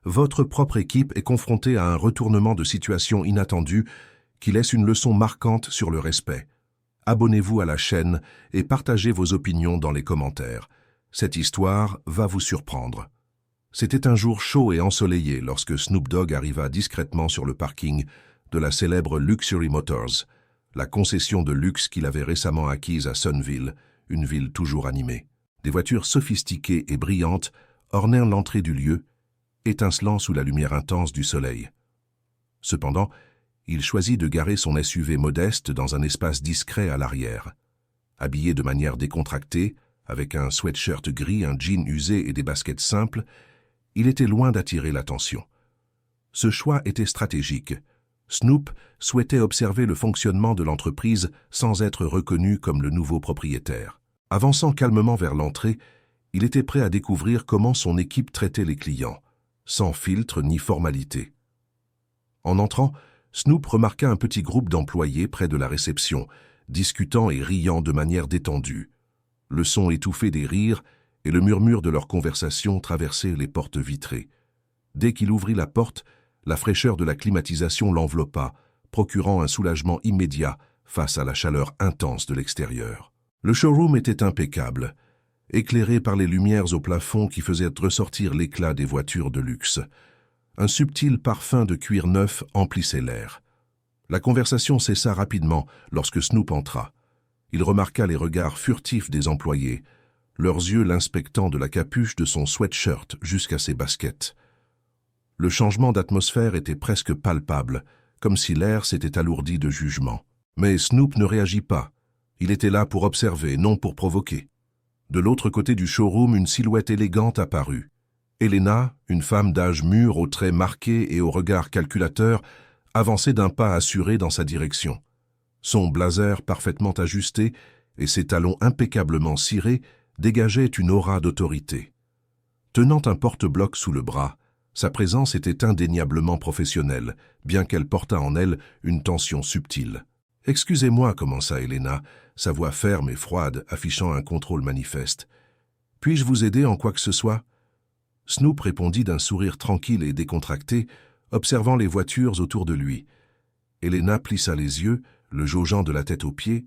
votre propre équipe est confrontée à un retournement de situation inattendu qui laisse une leçon marquante sur le respect. Abonnez-vous à la chaîne et partagez vos opinions dans les commentaires. Cette histoire va vous surprendre. C'était un jour chaud et ensoleillé lorsque Snoop Dogg arriva discrètement sur le parking de la célèbre Luxury Motors, la concession de luxe qu'il avait récemment acquise à Sunville, une ville toujours animée. Des voitures sophistiquées et brillantes ornèrent l'entrée du lieu, étincelant sous la lumière intense du soleil. Cependant, il choisit de garer son SUV modeste dans un espace discret à l'arrière. Habillé de manière décontractée, avec un sweatshirt gris, un jean usé et des baskets simples, il était loin d'attirer l'attention. Ce choix était stratégique. Snoop souhaitait observer le fonctionnement de l'entreprise sans être reconnu comme le nouveau propriétaire. Avançant calmement vers l'entrée, il était prêt à découvrir comment son équipe traitait les clients, sans filtre ni formalité. En entrant, Snoop remarqua un petit groupe d'employés près de la réception, discutant et riant de manière détendue. Le son étouffé des rires et le murmure de leur conversation traversaient les portes vitrées. Dès qu'il ouvrit la porte, la fraîcheur de la climatisation l'enveloppa, procurant un soulagement immédiat face à la chaleur intense de l'extérieur. Le showroom était impeccable, éclairé par les lumières au plafond qui faisaient ressortir l'éclat des voitures de luxe. Un subtil parfum de cuir neuf emplissait l'air. La conversation cessa rapidement lorsque Snoop entra. Il remarqua les regards furtifs des employés, leurs yeux l'inspectant de la capuche de son sweatshirt jusqu'à ses baskets. Le changement d'atmosphère était presque palpable, comme si l'air s'était alourdi de jugement. Mais Snoop ne réagit pas. Il était là pour observer, non pour provoquer. De l'autre côté du showroom, une silhouette élégante apparut. Elena, une femme d'âge mûr, aux traits marqués et au regard calculateur, avançait d'un pas assuré dans sa direction. Son blazer parfaitement ajusté et ses talons impeccablement cirés dégageaient une aura d'autorité. Tenant un porte-bloc sous le bras, sa présence était indéniablement professionnelle, bien qu'elle portât en elle une tension subtile. « Excusez-moi » commença Elena, sa voix ferme et froide affichant un contrôle manifeste. « Puis-je vous aider en quoi que ce soit ?» Snoop répondit d'un sourire tranquille et décontracté, observant les voitures autour de lui. Elena plissa les yeux, le jaugeant de la tête aux pieds,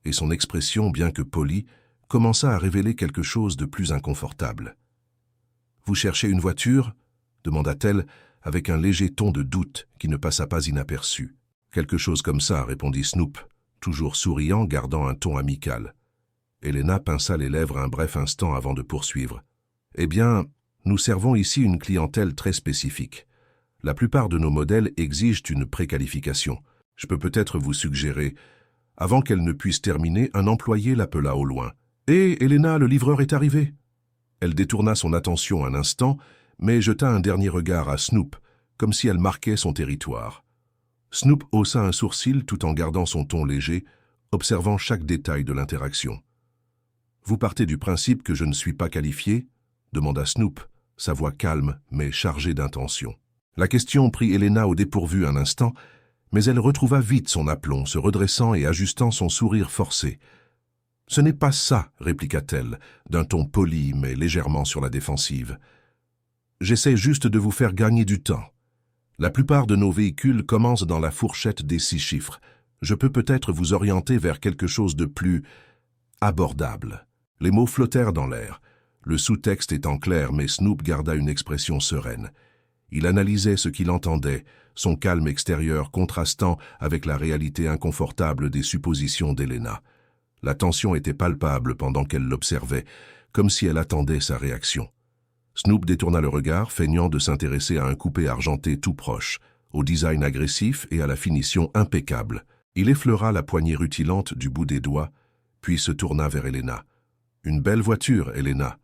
et son expression, bien que polie, commença à révéler quelque chose de plus inconfortable. « Vous cherchez une voiture ?» demanda-t-elle, avec un léger ton de doute qui ne passa pas inaperçu. « Quelque chose comme ça » répondit Snoop, toujours souriant, gardant un ton amical. Elena pinça les lèvres un bref instant avant de poursuivre. « Eh bien, nous servons ici une clientèle très spécifique. La plupart de nos modèles exigent une préqualification. Je peux peut-être vous suggérer. » Avant qu'elle ne puisse terminer, un employé l'appela au loin. « Hé, Elena, le livreur est arrivé !» Elle détourna son attention un instant, mais jeta un dernier regard à Snoop, comme si elle marquait son territoire. Snoop haussa un sourcil tout en gardant son ton léger, observant chaque détail de l'interaction. « Vous partez du principe que je ne suis pas qualifié ?» demanda Snoop, sa voix calme mais chargée d'intention. La question prit Elena au dépourvu un instant, mais elle retrouva vite son aplomb, se redressant et ajustant son sourire forcé. « Ce n'est pas ça » répliqua-t-elle, d'un ton poli mais légèrement sur la défensive. « J'essaie juste de vous faire gagner du temps. La plupart de nos véhicules commencent dans la fourchette des 6 chiffres. Je peux peut-être vous orienter vers quelque chose de plus abordable. » Les mots flottèrent dans l'air. Le sous-texte étant clair, mais Snoop garda une expression sereine. Il analysait ce qu'il entendait, son calme extérieur contrastant avec la réalité inconfortable des suppositions d'Elena. La tension était palpable pendant qu'elle l'observait, comme si elle attendait sa réaction. Snoop détourna le regard, feignant de s'intéresser à un coupé argenté tout proche, au design agressif et à la finition impeccable. Il effleura la poignée rutilante du bout des doigts, puis se tourna vers Elena. « Une belle voiture, Elena »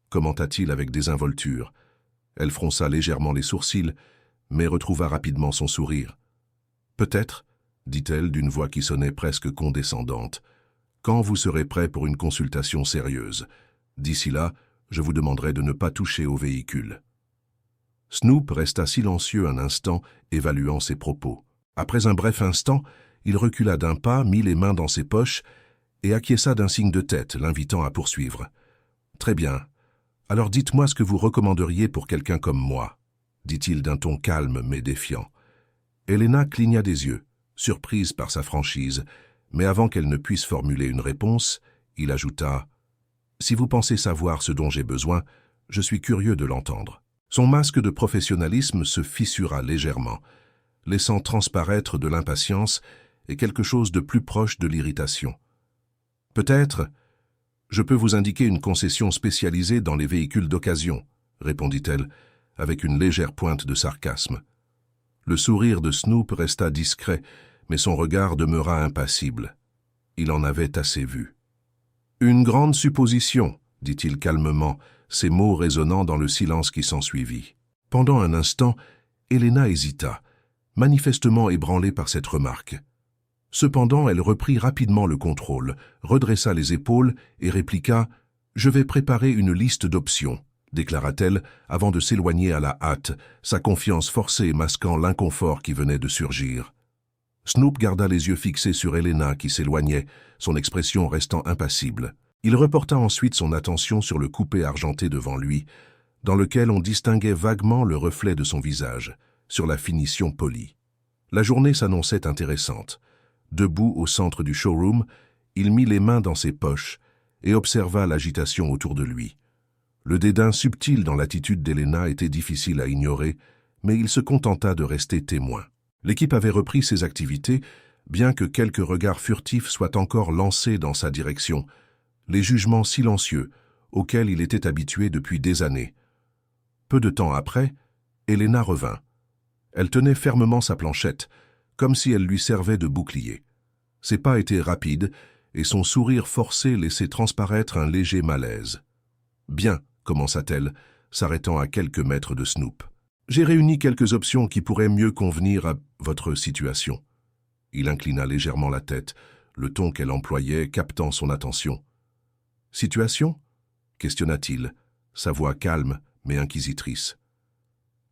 commenta-t-il avec désinvolture. Elle fronça légèrement les sourcils, mais retrouva rapidement son sourire. « Peut-être, » dit-elle d'une voix qui sonnait presque condescendante, « quand vous serez prêt pour une consultation sérieuse. D'ici là, je vous demanderai de ne pas toucher au véhicule. » Snoop resta silencieux un instant, évaluant ses propos. Après un bref instant, il recula d'un pas, mit les mains dans ses poches et acquiesça d'un signe de tête, l'invitant à poursuivre. « Très bien. Alors dites-moi ce que vous recommanderiez pour quelqu'un comme moi. » dit-il d'un ton calme mais défiant. Elena cligna des yeux, surprise par sa franchise, mais avant qu'elle ne puisse formuler une réponse, il ajouta « Si vous pensez savoir ce dont j'ai besoin, je suis curieux de l'entendre. » Son masque de professionnalisme se fissura légèrement, laissant transparaître de l'impatience et quelque chose de plus proche de l'irritation. « Peut-être, je peux vous indiquer une concession spécialisée dans les véhicules d'occasion, » répondit-elle, avec une légère pointe de sarcasme. Le sourire de Snoop resta discret, mais son regard demeura impassible. Il en avait assez vu. « Une grande supposition, » dit-il calmement, ses mots résonnant dans le silence qui s'ensuivit. Pendant un instant, Elena hésita, manifestement ébranlée par cette remarque. Cependant, elle reprit rapidement le contrôle, redressa les épaules et répliqua « Je vais préparer une liste d'options », déclara-t-elle avant de s'éloigner à la hâte, sa confiance forcée masquant l'inconfort qui venait de surgir. Snoop garda les yeux fixés sur Elena qui s'éloignait, son expression restant impassible. Il reporta ensuite son attention sur le coupé argenté devant lui, dans lequel on distinguait vaguement le reflet de son visage, sur la finition polie. La journée s'annonçait intéressante. Debout au centre du showroom, il mit les mains dans ses poches et observa l'agitation autour de lui. Le dédain subtil dans l'attitude d'Elena était difficile à ignorer, mais il se contenta de rester témoin. L'équipe avait repris ses activités, bien que quelques regards furtifs soient encore lancés dans sa direction, les jugements silencieux auxquels il était habitué depuis des années. Peu de temps après, Elena revint. Elle tenait fermement sa planchette, comme si elle lui servait de bouclier. Ses pas étaient rapides, et son sourire forcé laissait transparaître un léger malaise. « Bien », commença-t-elle, s'arrêtant à quelques mètres de Snoop. « J'ai réuni quelques options qui pourraient mieux convenir à votre situation. » Il inclina légèrement la tête, le ton qu'elle employait captant son attention. « Situation » questionna-t-il, sa voix calme mais inquisitrice.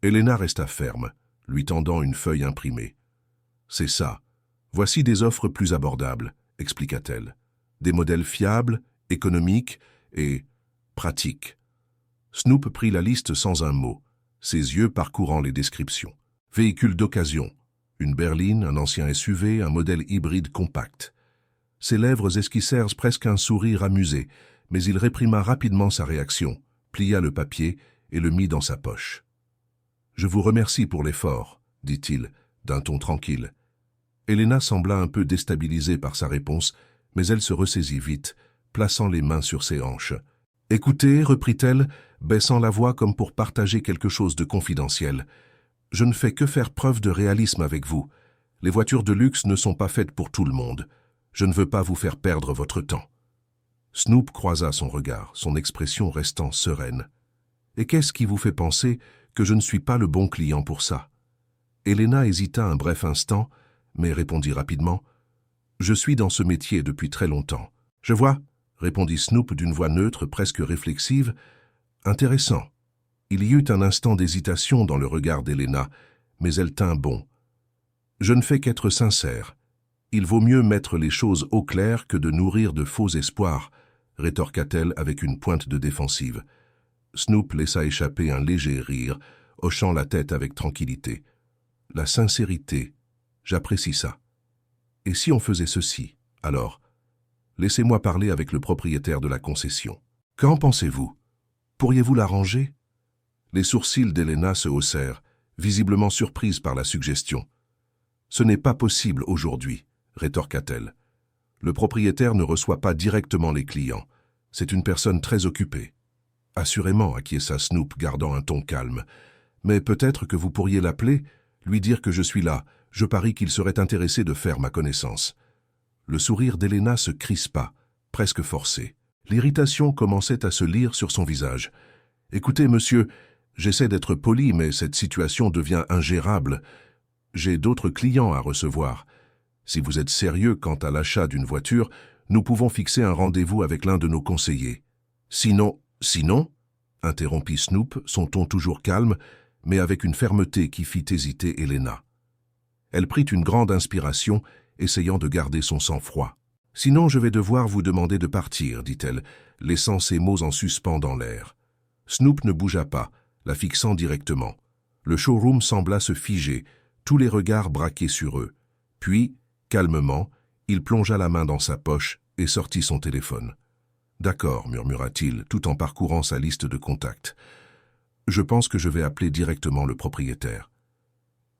Elena resta ferme, lui tendant une feuille imprimée. « C'est ça. Voici des offres plus abordables, » expliqua-t-elle. « Des modèles fiables, économiques et pratiques. » Snoop prit la liste sans un mot, ses yeux parcourant les descriptions. Véhicules d'occasion, une berline, un ancien SUV, un modèle hybride compact. Ses lèvres esquissèrent presque un sourire amusé, mais il réprima rapidement sa réaction, plia le papier et le mit dans sa poche. « Je vous remercie pour l'effort, » dit-il, d'un ton tranquille. Elena sembla un peu déstabilisée par sa réponse, mais elle se ressaisit vite, plaçant les mains sur ses hanches. « Écoutez, » reprit-elle, baissant la voix comme pour partager quelque chose de confidentiel. « Je ne fais que faire preuve de réalisme avec vous. Les voitures de luxe ne sont pas faites pour tout le monde. Je ne veux pas vous faire perdre votre temps. » Snoop croisa son regard, son expression restant sereine. « Et qu'est-ce qui vous fait penser que je ne suis pas le bon client pour ça ?» Elena hésita un bref instant, mais répondit rapidement « Je suis dans ce métier depuis très longtemps. »« Je vois », répondit Snoop d'une voix neutre, presque réflexive. « Intéressant. » Il y eut un instant d'hésitation dans le regard d'Elena, mais elle tint bon. « Je ne fais qu'être sincère. Il vaut mieux mettre les choses au clair que de nourrir de faux espoirs, » rétorqua-t-elle avec une pointe de défensive. Snoop laissa échapper un léger rire, hochant la tête avec tranquillité. « La sincérité, j'apprécie ça. Et si on faisait ceci, alors? Laissez-moi parler avec le propriétaire de la concession. Qu'en pensez-vous? Pourriez-vous l'arranger ?» Les sourcils d'Elena se haussèrent, visiblement surprise par la suggestion. « Ce n'est pas possible aujourd'hui, » rétorqua-t-elle. « Le propriétaire ne reçoit pas directement les clients. C'est une personne très occupée. » « Assurément, » acquiesça Snoop, gardant un ton calme. « Mais peut-être que vous pourriez l'appeler, lui dire que je suis là. Je parie qu'il serait intéressé de faire ma connaissance. » Le sourire d'Elena se crispa, presque forcé. L'irritation commençait à se lire sur son visage. « Écoutez, monsieur, j'essaie d'être poli, mais cette situation devient ingérable. J'ai d'autres clients à recevoir. Si vous êtes sérieux quant à l'achat d'une voiture, nous pouvons fixer un rendez-vous avec l'un de nos conseillers. Sinon... » « Sinon ?» interrompit Snoop, son ton toujours calme, mais avec une fermeté qui fit hésiter Elena. Elle prit une grande inspiration, essayant de garder son sang-froid. « Sinon, je vais devoir vous demander de partir, » dit-elle, laissant ses mots en suspens dans l'air. Snoop ne bougea pas, la fixant directement. Le showroom sembla se figer, tous les regards braqués sur eux. Puis, calmement, il plongea la main dans sa poche et sortit son téléphone. « D'accord, murmura-t-il, tout en parcourant sa liste de contacts. Je pense que je vais appeler directement le propriétaire. »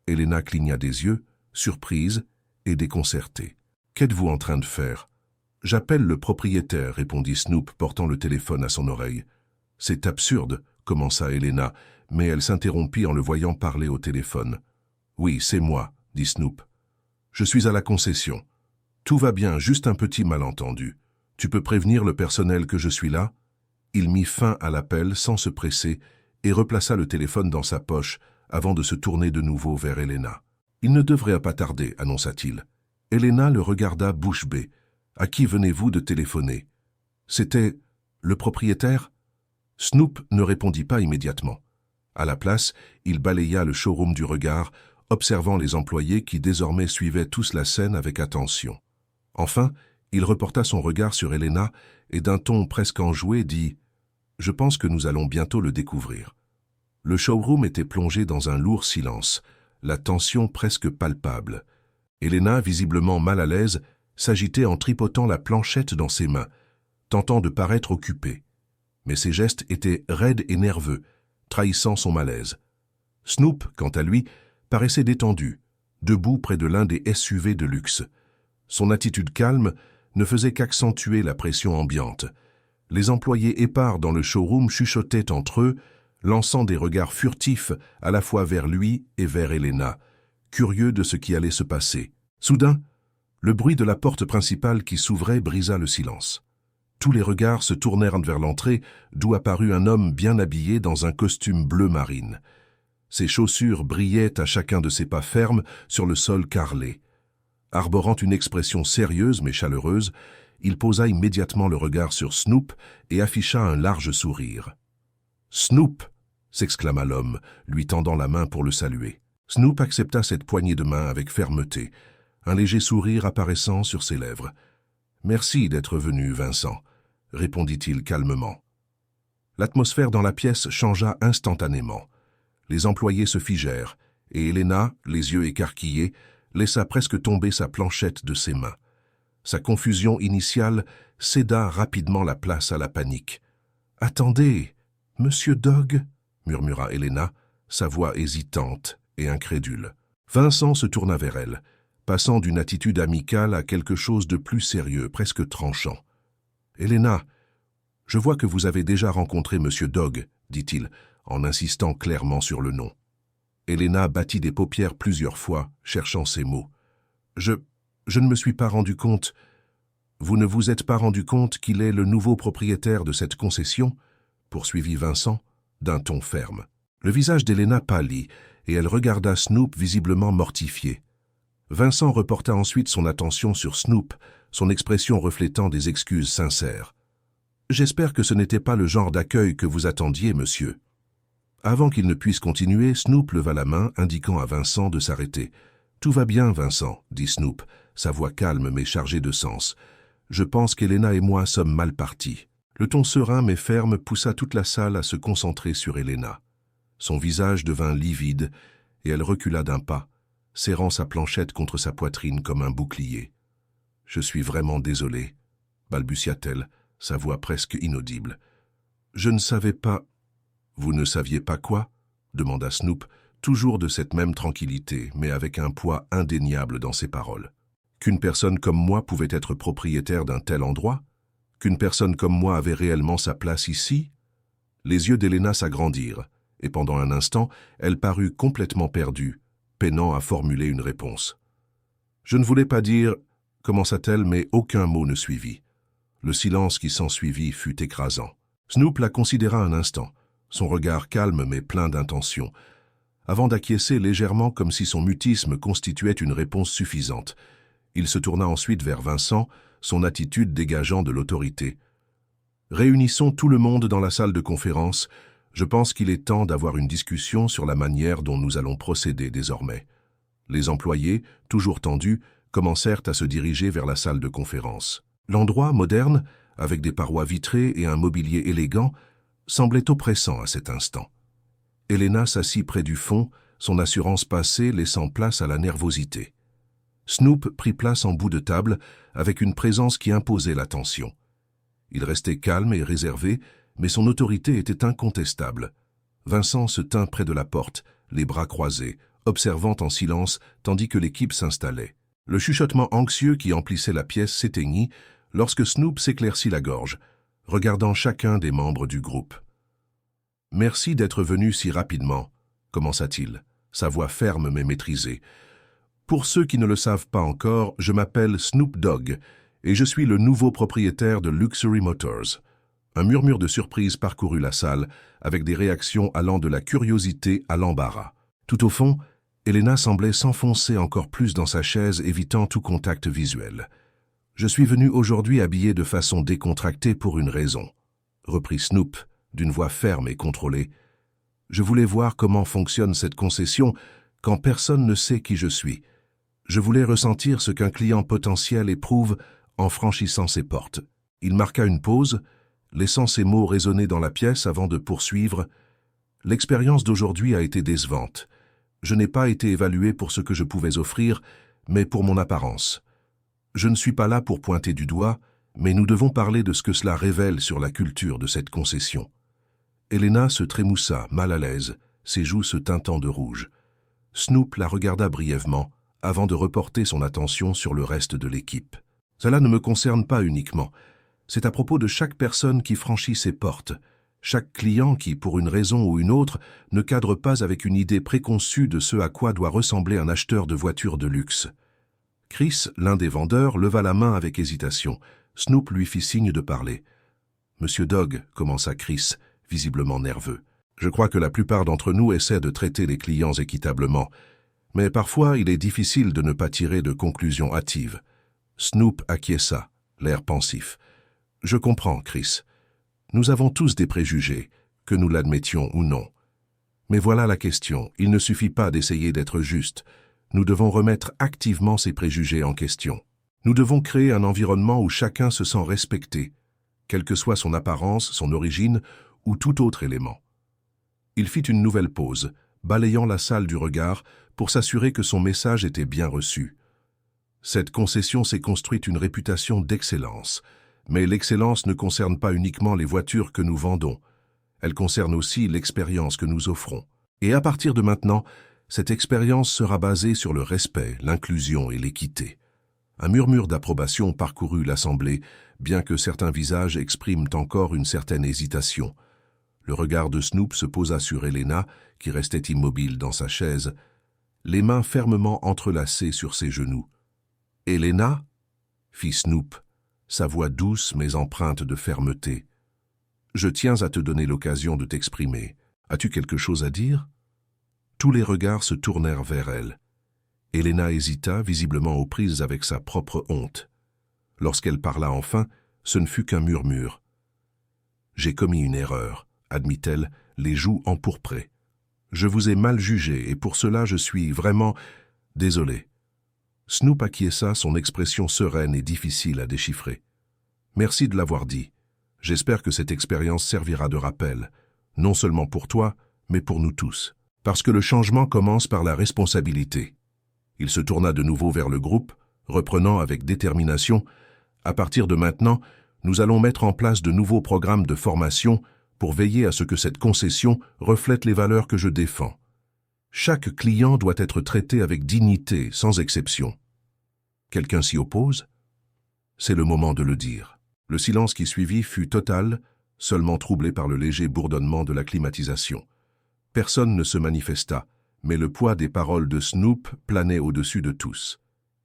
Elena cligna des yeux, surprise et déconcertée. « Qu'êtes-vous en train de faire ?»« J'appelle le propriétaire, répondit Snoop, portant le téléphone à son oreille. « C'est absurde, commença Elena, mais elle s'interrompit en le voyant parler au téléphone. « Oui, c'est moi, dit Snoop. Je suis à la concession. Tout va bien, juste un petit malentendu. Tu peux prévenir le personnel que je suis là ?» Il mit fin à l'appel sans se presser et replaça le téléphone dans sa poche avant de se tourner de nouveau vers Elena. « Il ne devrait pas tarder, annonça-t-il. Elena le regarda bouche bée. « À qui venez-vous de téléphoner ?»« C'était le propriétaire ?» Snoop ne répondit pas immédiatement. À la place, il balaya le showroom du regard, observant les employés qui désormais suivaient tous la scène avec attention. Enfin, il reporta son regard sur Elena et d'un ton presque enjoué dit « Je pense que nous allons bientôt le découvrir. » Le showroom était plongé dans un lourd silence, la tension presque palpable. Elena, visiblement mal à l'aise, s'agitait en tripotant la planchette dans ses mains, tentant de paraître occupée. Mais ses gestes étaient raides et nerveux, trahissant son malaise. Snoop, quant à lui, paraissait détendu, debout près de l'un des SUV de luxe. Son attitude calme ne faisait qu'accentuer la pression ambiante. Les employés épars dans le showroom chuchotaient entre eux, lançant des regards furtifs à la fois vers lui et vers Elena, curieux de ce qui allait se passer. Soudain, le bruit de la porte principale qui s'ouvrait brisa le silence. Tous les regards se tournèrent vers l'entrée, d'où apparut un homme bien habillé dans un costume bleu marine. Ses chaussures brillaient à chacun de ses pas fermes sur le sol carrelé. Arborant une expression sérieuse mais chaleureuse, il posa immédiatement le regard sur Snoop et afficha un large sourire. « Snoop !» s'exclama l'homme, lui tendant la main pour le saluer. Snoop accepta cette poignée de main avec fermeté, un léger sourire apparaissant sur ses lèvres. « Merci d'être venu, Vincent », répondit-il calmement. L'atmosphère dans la pièce changea instantanément. Les employés se figèrent, et Elena, les yeux écarquillés, laissa presque tomber sa planchette de ses mains. Sa confusion initiale céda rapidement la place à la panique. « Attendez, Monsieur Dog ?» murmura Elena, sa voix hésitante et incrédule. Vincent se tourna vers elle, passant d'une attitude amicale à quelque chose de plus sérieux, presque tranchant. « Elena, je vois que vous avez déjà rencontré Monsieur Dog, » dit-il, en insistant clairement sur le nom. Elena battit des paupières plusieurs fois, cherchant ses mots. « Je ne me suis pas rendu compte. » « Vous ne vous êtes pas rendu compte qu'il est le nouveau propriétaire de cette concession ?» poursuivit Vincent, d'un ton ferme. Le visage d'Elena pâlit, et elle regarda Snoop visiblement mortifié. Vincent reporta ensuite son attention sur Snoop, son expression reflétant des excuses sincères. « J'espère que ce n'était pas le genre d'accueil que vous attendiez, monsieur. » Avant qu'il ne puisse continuer, Snoop leva la main, indiquant à Vincent de s'arrêter. « Tout va bien, Vincent, » dit Snoop, sa voix calme mais chargée de sens. « Je pense qu'Elena et moi sommes mal partis. » Le ton serein mais ferme poussa toute la salle à se concentrer sur Elena. Son visage devint livide et elle recula d'un pas, serrant sa planchette contre sa poitrine comme un bouclier. « Je suis vraiment désolé, » balbutia-t-elle, sa voix presque inaudible. « Je ne savais pas... » « Vous ne saviez pas quoi ?» demanda Snoop, toujours de cette même tranquillité, mais avec un poids indéniable dans ses paroles. « Qu'une personne comme moi pouvait être propriétaire d'un tel endroit ? Qu'une personne comme moi avait réellement sa place ici ?» Les yeux d'Elena s'agrandirent, et pendant un instant, elle parut complètement perdue, peinant à formuler une réponse. « Je ne voulais pas dire... » commença-t-elle, mais aucun mot ne suivit. Le silence qui s'ensuivit fut écrasant. Snoop la considéra un instant, son regard calme mais plein d'intention, avant d'acquiescer légèrement comme si son mutisme constituait une réponse suffisante. Il se tourna ensuite vers Vincent, son attitude dégageant de l'autorité. « Réunissons tout le monde dans la salle de conférence. Je pense qu'il est temps d'avoir une discussion sur la manière dont nous allons procéder désormais. » Les employés, toujours tendus, commencèrent à se diriger vers la salle de conférence. L'endroit, moderne, avec des parois vitrées et un mobilier élégant, semblait oppressant à cet instant. Elena s'assit près du fond, son assurance passée laissant place à la nervosité. Snoop prit place en bout de table avec une présence qui imposait l'attention. Il restait calme et réservé, mais son autorité était incontestable. Vincent se tint près de la porte, les bras croisés, observant en silence tandis que l'équipe s'installait. Le chuchotement anxieux qui emplissait la pièce s'éteignit lorsque Snoop s'éclaircit la gorge, regardant chacun des membres du groupe. « Merci d'être venu si rapidement », commença-t-il, sa voix ferme mais maîtrisée. « Pour ceux qui ne le savent pas encore, je m'appelle Snoop Dogg et je suis le nouveau propriétaire de Luxury Motors. » Un murmure de surprise parcourut la salle, avec des réactions allant de la curiosité à l'embarras. Tout au fond, Elena semblait s'enfoncer encore plus dans sa chaise, évitant tout contact visuel. « Je suis venu aujourd'hui habillé de façon décontractée pour une raison, » reprit Snoop, d'une voix ferme et contrôlée. « Je voulais voir comment fonctionne cette concession quand personne ne sait qui je suis. Je voulais ressentir ce qu'un client potentiel éprouve en franchissant ses portes. » Il marqua une pause, laissant ces mots résonner dans la pièce avant de poursuivre. « L'expérience d'aujourd'hui a été décevante. Je n'ai pas été évalué pour ce que je pouvais offrir, mais pour mon apparence. Je ne suis pas là pour pointer du doigt, mais nous devons parler de ce que cela révèle sur la culture de cette concession. » Elena se trémoussa, mal à l'aise, ses joues se teintant de rouge. Snoop la regarda brièvement, avant de reporter son attention sur le reste de l'équipe. « Cela ne me concerne pas uniquement. C'est à propos de chaque personne qui franchit ses portes, chaque client qui, pour une raison ou une autre, ne cadre pas avec une idée préconçue de ce à quoi doit ressembler un acheteur de voitures de luxe. » Chris, l'un des vendeurs, leva la main avec hésitation. Snoop lui fit signe de parler. « Monsieur Dogg, » commença Chris, visiblement nerveux. « Je crois que la plupart d'entre nous essaient de traiter les clients équitablement, mais parfois il est difficile de ne pas tirer de conclusions hâtives. » Snoop acquiesça, l'air pensif. « Je comprends, Chris. Nous avons tous des préjugés, que nous l'admettions ou non. Mais voilà la question, il ne suffit pas d'essayer d'être juste. Nous devons remettre activement ces préjugés en question. Nous devons créer un environnement où chacun se sent respecté, quelle que soit son apparence, son origine ou tout autre élément. » Il fit une nouvelle pause, balayant la salle du regard pour s'assurer que son message était bien reçu. Cette concession s'est construite une réputation d'excellence. Mais l'excellence ne concerne pas uniquement les voitures que nous vendons. Elle concerne aussi l'expérience que nous offrons. Et à partir de maintenant, cette expérience sera basée sur le respect, l'inclusion et l'équité. Un murmure d'approbation parcourut l'assemblée, bien que certains visages expriment encore une certaine hésitation. Le regard de Snoop se posa sur Elena, qui restait immobile dans sa chaise, les mains fermement entrelacées sur ses genoux. « Elena » fit Snoop, sa voix douce mais empreinte de fermeté. « Je tiens à te donner l'occasion de t'exprimer. As-tu quelque chose à dire ?» Tous les regards se tournèrent vers elle. Elena hésita, visiblement aux prises avec sa propre honte. Lorsqu'elle parla enfin, ce ne fut qu'un murmure. « J'ai commis une erreur, » admit-elle, les joues empourprées. « Je vous ai mal jugé et pour cela je suis vraiment désolé. » Snoop acquiesça, son expression sereine et difficile à déchiffrer. « Merci de l'avoir dit. J'espère que cette expérience servira de rappel, non seulement pour toi, mais pour nous tous. Parce que le changement commence par la responsabilité. » Il se tourna de nouveau vers le groupe, reprenant avec détermination. « À partir de maintenant, nous allons mettre en place de nouveaux programmes de formation pour veiller à ce que cette concession reflète les valeurs que je défends. Chaque client doit être traité avec dignité, sans exception. » Quelqu'un s'y oppose? C'est le moment de le dire. Le silence qui suivit fut total, seulement troublé par le léger bourdonnement de la climatisation. Personne ne se manifesta, mais le poids des paroles de Snoop planait au-dessus de tous.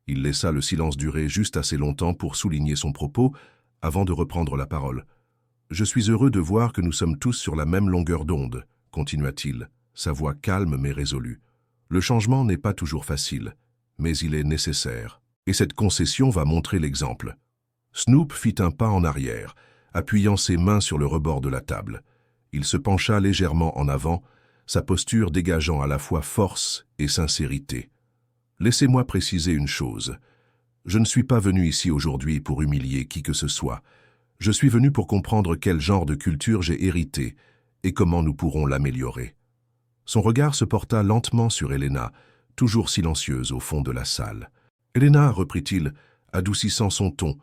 Il laissa le silence durer juste assez longtemps pour souligner son propos, avant de reprendre la parole. « Je suis heureux de voir que nous sommes tous sur la même longueur d'onde, » continua-t-il, sa voix calme mais résolue. « Le changement n'est pas toujours facile, mais il est nécessaire. Et cette concession va montrer l'exemple. » Snoop fit un pas en arrière, appuyant ses mains sur le rebord de la table. Il se pencha légèrement en avant, sa posture dégageant à la fois force et sincérité. « Laissez-moi préciser une chose. Je ne suis pas venu ici aujourd'hui pour humilier qui que ce soit. Je suis venu pour comprendre quel genre de culture j'ai hérité et comment nous pourrons l'améliorer. » Son regard se porta lentement sur Helena, toujours silencieuse au fond de la salle. « Helena, reprit-il, adoucissant son ton,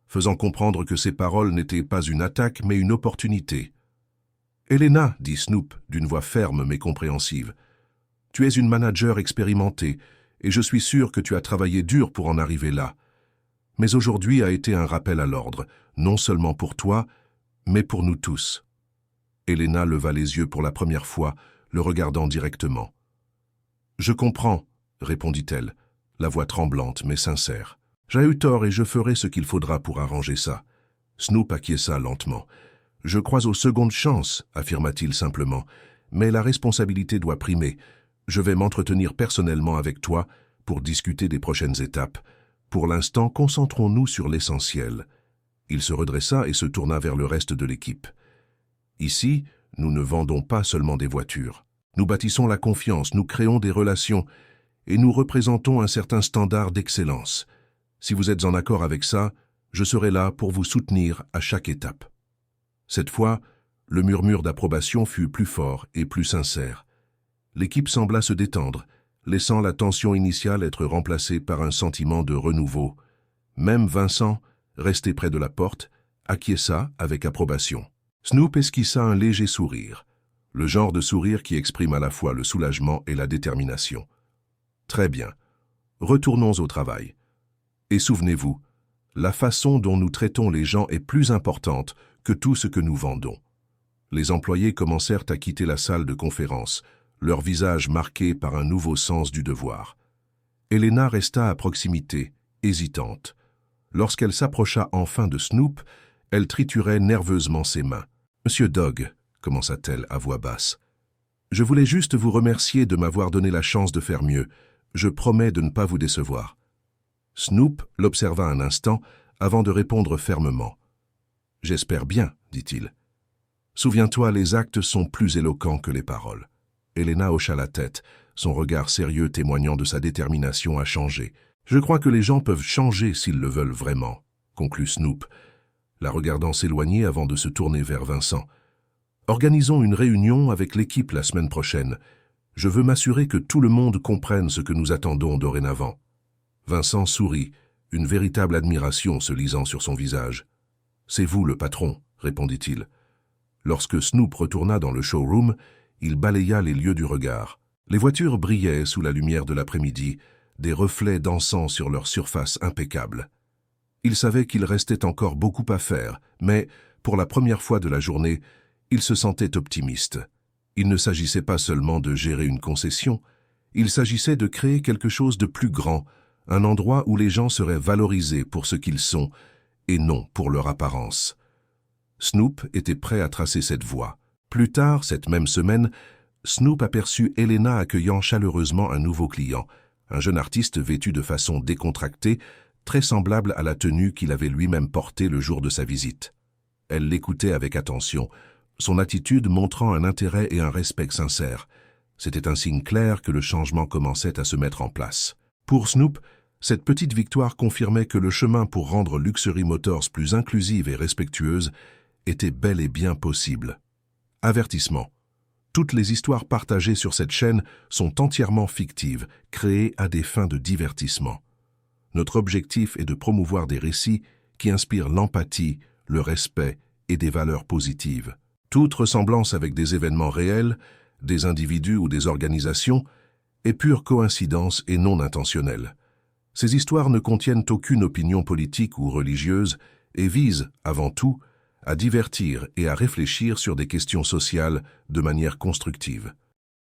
faisant comprendre que ses paroles n'étaient pas une attaque mais une opportunité. « Helena, dit Snoop d'une voix ferme mais compréhensive, tu es une manager expérimentée et je suis sûr que tu as travaillé dur pour en arriver là. Mais aujourd'hui a été un rappel à l'ordre, non seulement pour toi, mais pour nous tous. » Helena leva les yeux pour la première fois, le regardant directement. « Je comprends, » répondit-elle, la voix tremblante mais sincère. « J'ai eu tort et je ferai ce qu'il faudra pour arranger ça. » Snoop acquiesça lentement. « Je crois aux secondes chances, affirma-t-il simplement, mais la responsabilité doit primer. Je vais m'entretenir personnellement avec toi pour discuter des prochaines étapes. Pour l'instant, concentrons-nous sur l'essentiel. » Il se redressa et se tourna vers le reste de l'équipe. « Ici, nous ne vendons pas seulement des voitures. Nous bâtissons la confiance, nous créons des relations et nous représentons un certain standard d'excellence. Si vous êtes en accord avec ça, je serai là pour vous soutenir à chaque étape. » Cette fois, le murmure d'approbation fut plus fort et plus sincère. L'équipe sembla se détendre, laissant la tension initiale être remplacée par un sentiment de renouveau. Même Vincent, resté près de la porte, acquiesça avec approbation. Snoop esquissa un léger sourire, le genre de sourire qui exprime à la fois le soulagement et la détermination. « Très bien. Retournons au travail. Et souvenez-vous, la façon dont nous traitons les gens est plus importante que tout ce que nous vendons. » Les employés commencèrent à quitter la salle de conférence, leur visage marqué par un nouveau sens du devoir. Helena resta à proximité, hésitante. Lorsqu'elle s'approcha enfin de Snoop, elle triturait nerveusement ses mains. « Monsieur Dog, » commença-t-elle à voix basse, « je voulais juste vous remercier de m'avoir donné la chance de faire mieux. Je promets de ne pas vous décevoir. » Snoop l'observa un instant avant de répondre fermement. « J'espère bien, » dit-il. « Souviens-toi, les actes sont plus éloquents que les paroles. » Helena hocha la tête, son regard sérieux témoignant de sa détermination à changer. « Je crois que les gens peuvent changer s'ils le veulent vraiment, » conclut Snoop, la regardant s'éloigner avant de se tourner vers Vincent. « Organisons une réunion avec l'équipe la semaine prochaine. Je veux m'assurer que tout le monde comprenne ce que nous attendons dorénavant. » Vincent sourit, une véritable admiration se lisant sur son visage. « C'est vous le patron, » répondit-il. Lorsque Snoop retourna dans le showroom, il balaya les lieux du regard. Les voitures brillaient sous la lumière de l'après-midi, des reflets dansant sur leur surface impeccable. Il savait qu'il restait encore beaucoup à faire, mais, pour la première fois de la journée, il se sentait optimiste. Il ne s'agissait pas seulement de gérer une concession, il s'agissait de créer quelque chose de plus grand, un endroit où les gens seraient valorisés pour ce qu'ils sont, et non pour leur apparence. Snoop était prêt à tracer cette voie. Plus tard, cette même semaine, Snoop aperçut Helena accueillant chaleureusement un nouveau client, un jeune artiste vêtu de façon décontractée, très semblable à la tenue qu'il avait lui-même portée le jour de sa visite. Elle l'écoutait avec attention, son attitude montrant un intérêt et un respect sincères. C'était un signe clair que le changement commençait à se mettre en place. Pour Snoop, cette petite victoire confirmait que le chemin pour rendre Luxury Motors plus inclusive et respectueuse était bel et bien possible. Avertissement. Toutes les histoires partagées sur cette chaîne sont entièrement fictives, créées à des fins de divertissement. Notre objectif est de promouvoir des récits qui inspirent l'empathie, le respect et des valeurs positives. Toute ressemblance avec des événements réels, des individus ou des organisations, est pure coïncidence et non intentionnelle. Ces histoires ne contiennent aucune opinion politique ou religieuse et visent, avant tout, à divertir et à réfléchir sur des questions sociales de manière constructive.